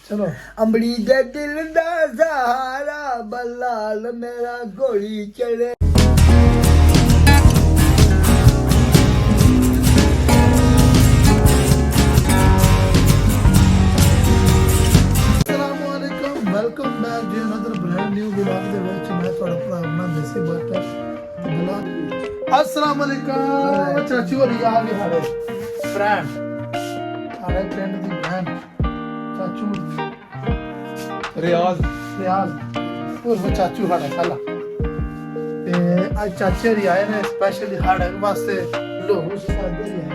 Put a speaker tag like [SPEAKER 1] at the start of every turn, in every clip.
[SPEAKER 1] चलो
[SPEAKER 2] अंबड़ी दे दिल दा सहारा बलाल मेरा घोड़ी चढ़े।
[SPEAKER 1] वेलकम बैक जी अनदर ब्रांड न्यू व्लॉग ਦੇ ਵਿੱਚ ਮੈਂ ਤੁਹਾਡਾ ਭਰਾ ਆਪਣਾ ਦੇਸੀ ਬੱਟ अस्सलाम वालेकुम चाचू होरी आ गए सारे फ्रेंड सारे पिंड दी बहन चाचू
[SPEAKER 3] रियाज
[SPEAKER 1] और वो चाचू साढ़े खाला ते आज चाचे होरी आए ने स्पेशली साढ़े वास्ते लाहौर सादे ही आए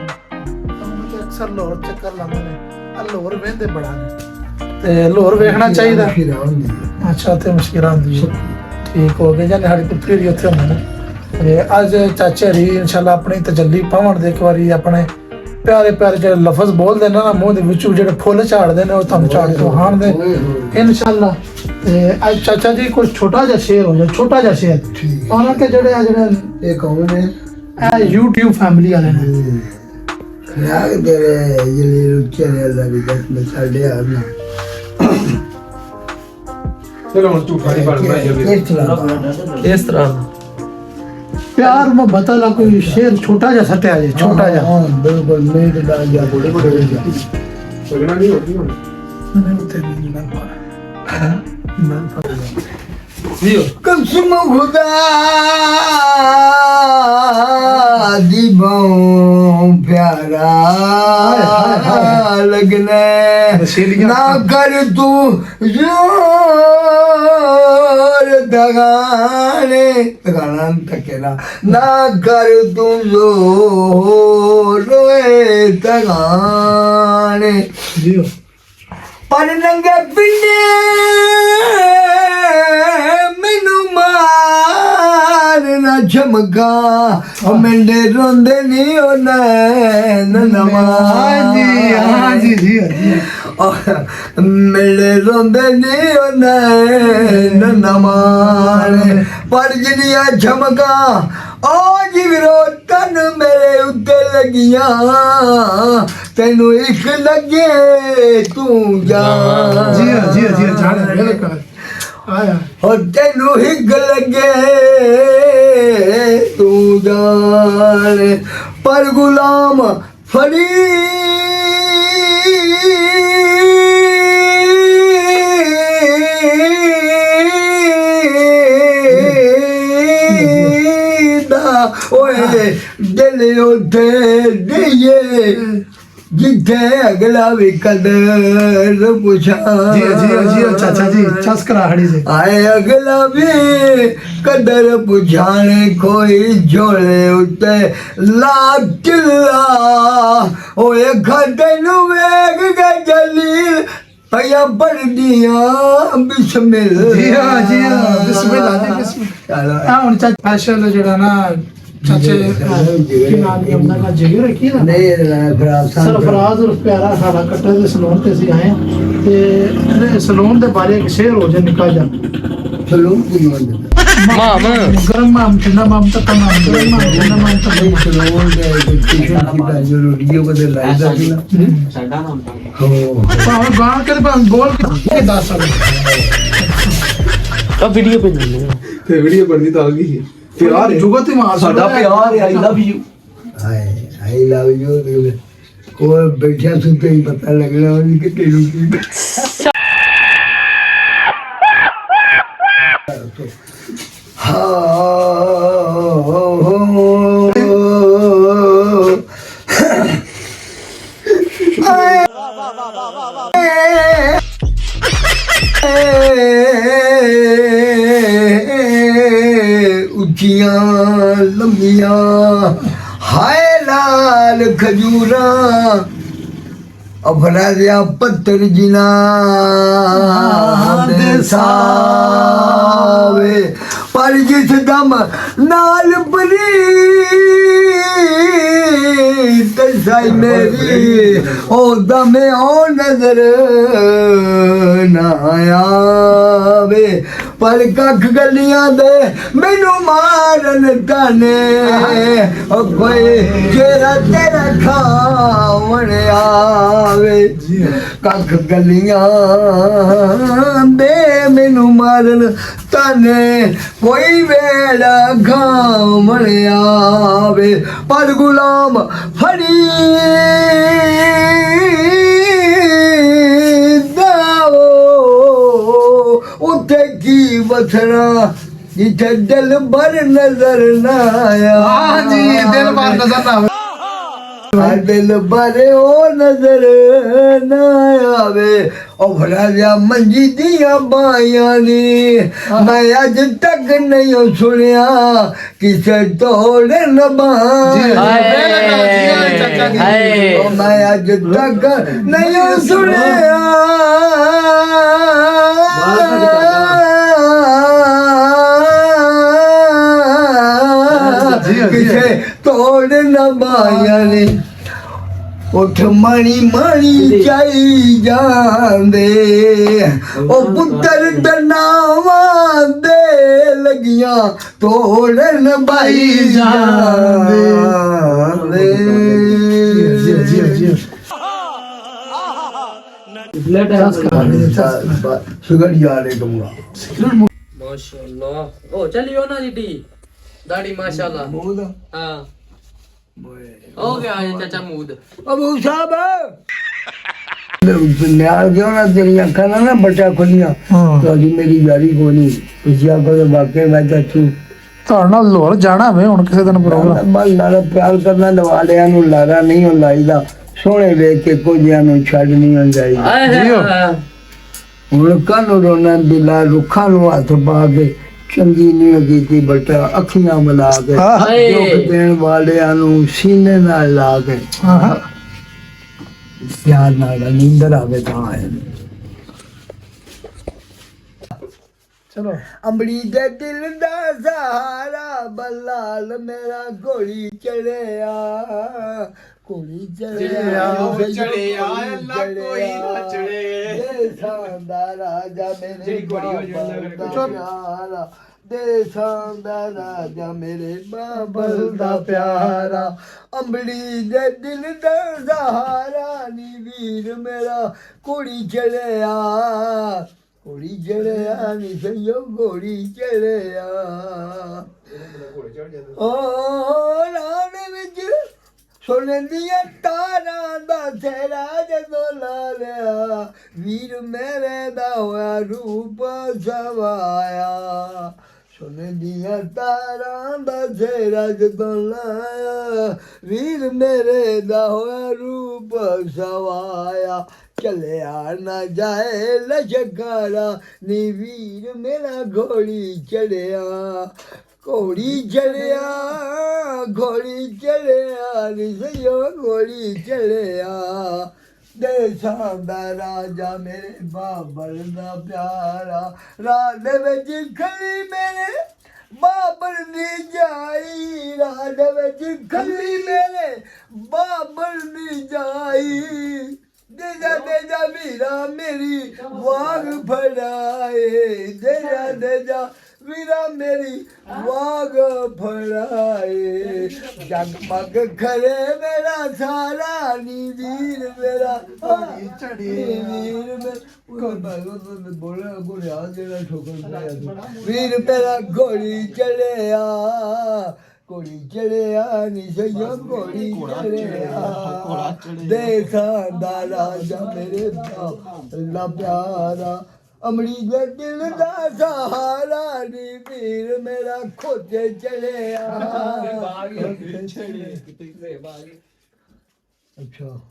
[SPEAKER 1] हम तो अक्सर लाहौर चक्कर लाते ने लाहौर वेंदे बड़ा ने ते लाहौर वेखना चाहिए अच्छा ते मुश्किल आंदी है ठीक हो गए जाने साड़ी कुत्ती भी उत्थे होंदे ने ते अज चाचे हरी इंशाल्लाह अपनी तजल्ली पावन दे एक बारी अपने प्यारे प्यारे जो लफ्ज बोलते हैं ना मुंह के विचों जो फुल झाड़ते हैं वो तुम झाड़ के वहां दे इंशाल्लाह। ते आज चाचा जी कोई छोटा जा शेर हो जाए छोटा जा शेर और के जड़े
[SPEAKER 2] ये कौन है
[SPEAKER 1] YouTube फैमिली वाले ने
[SPEAKER 2] यार तेरे ये चले अल्लाह की कसम में छड़े यार ना
[SPEAKER 3] चलो हम तू खाली बात में
[SPEAKER 2] इस तरह
[SPEAKER 1] प्यार मोहब्बत वाला कोई शेर छोटा जा सटिया जे छोटा जा
[SPEAKER 2] हां बिल्कुल मेरे दादा जा बड़े बड़े
[SPEAKER 3] लगना नहीं होती हूं
[SPEAKER 1] मैंने तेरी ना
[SPEAKER 3] लियो
[SPEAKER 2] कसम खुदा दी बहु प्यारा लगने ना कर तू जोर दगाने दगाना तकेला ना कर तू जोर दगाने
[SPEAKER 1] जियो
[SPEAKER 2] पर नंगे पिंडे मैनू मार ना झमका मेंढे रोंदे नहीं ओ नैन
[SPEAKER 1] जी जी
[SPEAKER 2] मेरे रोंदे नहीं ओ नैन नमान पर जिनिया झमका ओ जिगरो तन मेरे उत्ते लगिया तेनू इश्क लगे तू जा
[SPEAKER 1] जी जाने बिल्कुल आया
[SPEAKER 2] और तेनू हिग लगे तू जान पर गुलाम फरीदा ओए दिल उठे दिए जिथे अगला भी कदर पूछा
[SPEAKER 1] जी चाचा जी चस करा खड़ी से
[SPEAKER 2] आए अगला भी कदर बुझाने कोई जोड़े उते लाटिला ओए खतनु वेग के जलील भैया बढ़ दिया बिस्मिल
[SPEAKER 1] जी बिस्मिल्लाह जी बिस्मिल्लाह हां उन चाचा स्पेशल जेड़ा ना चाचे की नाम की हमने का जिगर रखी ना
[SPEAKER 2] नहीं
[SPEAKER 1] सरफराज और प्यारा साडा कट्टे दे सलून ते सी आए ते सलून दे बारे एक शेर हो जाए निकाल जा
[SPEAKER 2] सलून की
[SPEAKER 1] माम गरम माम ठंडा माम तक माम गरम माम ठंडा माम तक
[SPEAKER 2] सलून के टीशर्ट की जो वीडियो को दे लाइव दा ना साडा नाम हो
[SPEAKER 1] पावर गान कर बोल के 10 साल
[SPEAKER 4] अब वीडियो पे नहीं
[SPEAKER 3] ते वीडियो बननी तो आ गई है
[SPEAKER 1] प्यार जुगत ही मार
[SPEAKER 4] साडा प्यार I love you
[SPEAKER 2] I love you को बैठा सुनते ही पता लग रहा है कि तेरू की उचियां लंबियां हाय लाल खजूरा अपराधिया पत्थर जिना दे सावे पर जिस दम नाल बनी तसाई मेरी ओ दमे ओ नजर ना आवे ਪਰ ਕੱਖ ਗਲੀਆਂ ਦੇ ਮੈਨੂੰ ਮਾਰਨ ਤਾਨੇ ਓ ਕੋਈ ਜਿਹੜਾ ਤੇਰਾ ਖਾਵਣ ਆਵੇ ਕੱਖ ਗਲੀਆਂ ਦੇ ਮੈਨੂੰ ਮਾਰਨ ਤਾਨੇ ਕੋਈ ਵੇੜਾ ਖਾਵਣ ਆਵੇ ਪਰ ਗੁਲਾਮ ਫੜੀ ਉੱਥੇ ਕੀ ਵਸਣਾ ਜਿੱਥੇ ਦਿਲ ਭਰ ਨਜ਼ਰ ਨਾ ਆਇਆ
[SPEAKER 1] हाँ जी दिल बार नजर ना आवे
[SPEAKER 2] ਦਿਲ ਭਰ ਉਹ ਨਜ਼ਰ ਨਾ ਆਵੇ ਉਹ ਭਲਾ ਜਿਹਾ ਮੰਜੀ ਦੀਆਂ ਬਾਈਆਂ ਨੀ ਮੈਂ ਅੱਜ ਤੱਕ ਨਹੀਂ ਸੁਣਿਆ ਕਿਸੇ ਤੋੜਨ ਬਾਂਹ ਉਹ ਮੈਂ ਅੱਜ ਤੱਕ ਨਹੀਂ ਸੁਣਿਆ ਕਿਸੇ ਤੋੜ ਨਾ ਬਾਈਆਂ ਨੇ ਉੱਠ ਮਾਣੀ ਮਾਣੀ ਚਾਈ ਜਾਂਦੇ ਉਹ ਪੁੱਤਰ ਦਨਾਵਾਂ ਦੇ ਲੱਗੀਆਂ ਤੋੜਨ ਬਾਈ ਜਾਂਦੇ ਸੁਗੜ ਯਾਰੇ ਕਮੂਆ
[SPEAKER 5] माशाल्लाह ओ चलियो ना जी दाढ़ी माशाल्लाह
[SPEAKER 2] ਮੂਦ
[SPEAKER 5] हाँ हो गया है चाचा मूद
[SPEAKER 2] ਅਬੂ ਸਾਹਿਬ ਨਿਆਲ ਕਿਉਂ ਨਾ ਤੇਰੀਆਂ ਅੱਖਾਂ ਨਾਲ ਨਾ ਬੱਟਾ ਖੁੱਲੀਆਂ ਤੁਹਾਡੀ ਮੇਰੀ ਯਾਰੀ ਕੋਨੀ ਪੁੱਛਿਆ ਕਰੋ ਵਾਕਿਆ ਮੈਂ ਤਾਂ ਤੂੰ
[SPEAKER 1] ਤੁਹਾਡੇ ਨਾਲ ਲਾਹੌਰ ਜਾਣਾ ਵੇ ਹੁਣ ਕਿਸੇ ਦਿਨ ਪ੍ਰੋਗਰਾਮ
[SPEAKER 2] ਬਸ ਨਾਲ ਪਿਆਰ ਕਰਨਾ ਦਵਾਲਿਆਂ ਨੂੰ ਲਾਰਾ ਨਹੀਂ ਹੋ ਲਾਈਦਾ ਸੋਹਣੇ ਵੇਖ ਕੇ ਕੁਝਿਆਂ ਨੂੰ ਛੱਡ ਨਹੀਂ ਹੋ ਜਾਈਦਾ
[SPEAKER 5] आए
[SPEAKER 2] ਹੁਣ ਕਾਨੂੰ ਰੋਣਾ ਬਿਲਾ ਰੁੱਖਾਂ ਨੂੰ ਹੱਥ ਪਾ ਕੇ ਚੰਗੀ ਨਹੀਂ ਕੀਤੀ ਬਟਾ ਅੱਖੀਆਂ ਮਿਲਾ ਕੇ ਦੁੱਖ ਦੇਣ ਵਾਲਿਆਂ ਨੂੰ ਸੀਨੇ ਨਾਲ ਲਾ ਕੇ ਪਿਆਰ ਨਾਲ ਨੀਂਦਰ ਆਵੇ ਤਾਂ ਆਏ
[SPEAKER 1] ਚਲੋ
[SPEAKER 2] ਅੰਬੜੀ ਦੇ ਦਿਲ ਦਾ ਸਹਾਰਾ ਬਲਾਲ ਮੇਰਾ ਘੋੜੀ ਚੜਿਆ ਘੋੜੀ ਚੜਿਆ ਚੜਿਆ ਅੱਲਾ ਕੋਈ ਨਾ ਚੜੇ ਦੇਸਾਂ ਦਾ ਰਾਜਾ ਮੇਰੇ ਪਿਆਰਾ ਦੇਸਾਂ ਦਾ ਰਾਜਾ ਮੇਰੇ ਬਾਬਲ ਦਾ ਪਿਆਰਾ ਅੰਬੜੀ ਦੇ ਦਿਲ ਦਾ ਸਹਾਰਾ ਨੀ ਵੀਰ ਮੇਰਾ ਘੋੜੀ ਚੜਿਆ ਘੋੜੀ ਚੜਿਆ ਨੀ ਸਈਓ ਘੋੜੀ ਚੜਿਆ ਓ ਰਾਣੇ ਵਿੱਚ ਸੋਨੇ ਦੀਆਂ ਤਾਰਾਂ ਦਾ ਸਹਿਰਾ ਜਦੋਂ ਲਾ ਲਿਆ ਵੀਰ ਮੇਰੇ ਦਾ ਹੋਇਆ ਰੂਪ ਸਵਾਇਆ ਸੋਨੇ ਦੀਆਂ ਤਾਰਾਂ ਦਾ ਸਹਿਰਾ ਜਦੋਂ ਲਾਇਆ ਵੀਰ ਮੇਰੇ ਦਾ ਹੋਇਆ ਰੂਪ ਸਵਾਇਆ ਚੱਲਿਆ ਨਾ ਜਾਏ ਲਸ਼ਕਾਰਾ ਨੀ ਵੀਰ ਮੇਰਾ ਘੋੜੀ ਚੜਿਆ ਘੋੜੀ ਚੜਿਆ ਨੀ ਸਈਓ ਘੋੜੀ ਚੜਿਆ ਦੇਸਾਂ ਦਾ ਰਾਜਾ ਮੇਰੇ ਬਾਬਰ ਦਾ ਪਿਆਰਾ ਰਾਤ ਦੇ ਵਿੱਚ ਖੜੀ ਮੇਰੇ ਬਾਬਰ ਦੀ ਜਾਈ ਰਾਤ ਦੇ ਵਿੱਚ ਖੜੀ ਮੇਰੇ ਬਾਬਰ ਦੀ ਜਾਈ ਦੇਜਾ ਵੀਰਾ ਮੇਰੀ ਵਾਗ ਫੜਾਏ ਦੇਜਾ ਵੀਰਾ ਮੇਰੀ ਵਾਗ ਫੜਾਏ ਜਗਮਗ ਖਰੇ ਮੇਰਾ ਸਾਰਾ ਨੀ ਵੀਰ ਮੇਰਾ ਵੀਰ ਮੇਰਾ ਬੋਲਿਆ ਗੋਲਿਆ ਜਿਹੜਾ ਠੋਕਰ ਵੀਰ ਮੇਰਾ ਘੋੜੀ ਚੜਿਆ ਘੋੜੀ ਚੜਿਆ ਨੀ ਸਈਓ ਘੋੜੀ ਚੜਿਆ ਦੇਸਾਂ ਦਾ ਰਾਜਾ ਮੇਰੇ ਦਾ ਪਿਆਰਾ ਅਮੜੀ ਦੇ ਦਿਲ ਦਾ ਸਹਾਰਾ ਨੀ ਵੀਰ ਮੇਰਾ ਖੋਜੇ ਚੜਿਆ ਅੱਛਾ